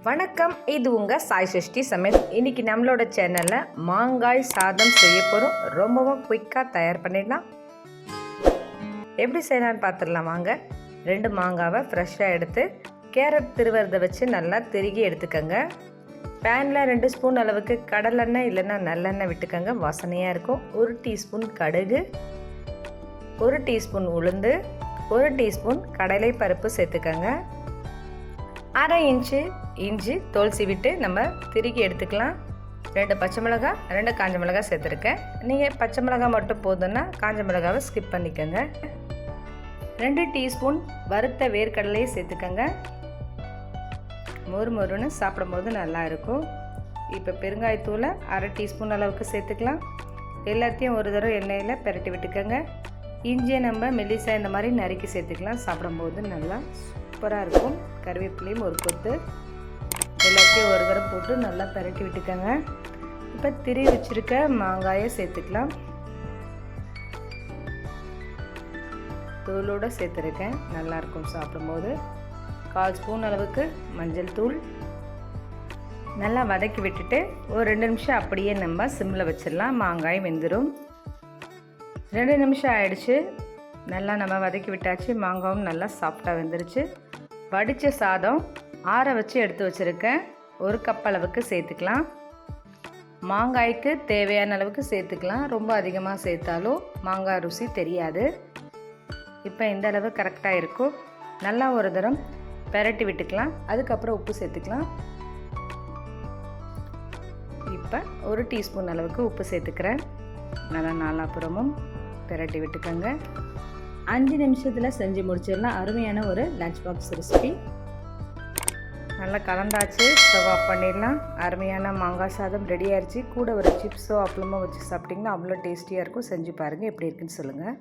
வணக்கம், இது உங்கள் சாய் சஷ்டி சமையல். இன்றைக்கி நம்மளோட சேனலில் மாங்காய் சாதம் செய்ய போகிறோம். ரொம்பவும் குயிக்காக தயார் பண்ணிடலாம். எப்படி செய்யலான்னு பார்த்துடலாம் வாங்க. 2 மாங்காவை ஃப்ரெஷ்ஷாக எடுத்து கேரட் திருவறதை வச்சு நல்லா திருகி எடுத்துக்கோங்க. பேனில் 2 ஸ்பூன் அளவுக்கு கடலெண்ணெய் இல்லைன்னா நல்லெண்ணெய் விட்டுக்கோங்க, வாசனையாக இருக்கும். 1 டீஸ்பூன் கடுகு, 1 டீஸ்பூன் உளுந்து, 1 டீஸ்பூன் கடலை பருப்பு சேர்த்துக்கோங்க. 1/2 இன்ச்சு இஞ்சி தோல் சீவிட்டு நம்ம திருகி எடுத்துக்கலாம். 2 பச்சை மிளகாய், 2 காஞ்ச மிளகாய் சேர்த்துருக்கேன். நீங்கள் பச்சை மிளகாய் மட்டும் போதுன்னா காஞ்ச மிளகாவை ஸ்கிப் பண்ணிக்கோங்க. 2 டீஸ்பூன் வறுத்த வேர்க்கடலையை சேர்த்துக்கோங்க. மொறுன்னு சாப்பிடும்போது நல்லாயிருக்கும். இப்போ பெருங்காயத்தூளை 1/2 டீஸ்பூன் அளவுக்கு சேர்த்துக்கலாம். எல்லாத்தையும் ஒரு தடவை எண்ணெயில் பெரட்டி விட்டுக்கோங்க. இஞ்சியை நம்ம மெல்லிசாக இந்த மாதிரி நறுக்கி சேர்த்துக்கலாம். சாப்பிடும்போது நல்லா சூப்பராக இருக்கும். கருவேப்பிலையும் ஒரு கொத்து எல்லாத்தையும் ஒரு தடவை போட்டு நல்லா பெரட்டி விட்டுக்கோங்க. இப்போ திரி வச்சுருக்க மாங்காயை சேர்த்துக்கலாம். தூளோடு சேர்த்துருக்கேன், நல்லாயிருக்கும் சாப்பிடும்போது. 1/4 ஸ்பூன் அளவுக்கு மஞ்சள் தூள் நல்லா வதக்கி விட்டுட்டு ஒரு 2 நிமிஷம் அப்படியே நம்ம சிம்மில் வச்சிடலாம். மாங்காய் வெந்துடும். 2 நிமிஷம் ஆயிடுச்சு. நல்லா நம்ம வதக்கி விட்டாச்சு. மாங்காயும் நல்லா சாஃப்டாக வெந்துருச்சு. வடித்த சாதம் ஆற வச்சு எடுத்து வச்சுருக்கேன். 1 கப் அளவுக்கு சேர்த்துக்கலாம். மாங்காய்க்கு தேவையான அளவுக்கு சேர்த்துக்கலாம். ரொம்ப அதிகமாக சேர்த்தாலும் மாங்காய் ருசி தெரியாது. இப்போ இந்த அளவு கரெக்டாக இருக்கும். நல்லா ஒரு தரம் பெரட்டி விட்டுக்கலாம். அதுக்கப்புறம் உப்பு சேர்த்துக்கலாம். இப்போ 1 டீஸ்பூன் அளவுக்கு உப்பு சேர்த்துக்கிறேன். நல்லா நாலாப்புறமும் பெரட்டி விட்டுக்கோங்க. 5 நிமிஷத்தில் செஞ்சு முடிச்சிடலாம். அருமையான ஒரு லஞ்ச் பாக்ஸ் ரெசிபி. நல்லா கலந்தாச்சு. ஸ்டவ் ஆஃப் பண்ணிடலாம். அருமையான மாங்காய் சாதம் ரெடி ஆயிடுச்சு. கூட ஒரு சிப்ஸோ அப்பளமோ வச்சு சாப்பிட்டிங்கன்னா அவ்வளோ டேஸ்டியாக இருக்கும். செஞ்சு பாருங்கள், எப்படி இருக்குன்னு சொல்லுங்கள்.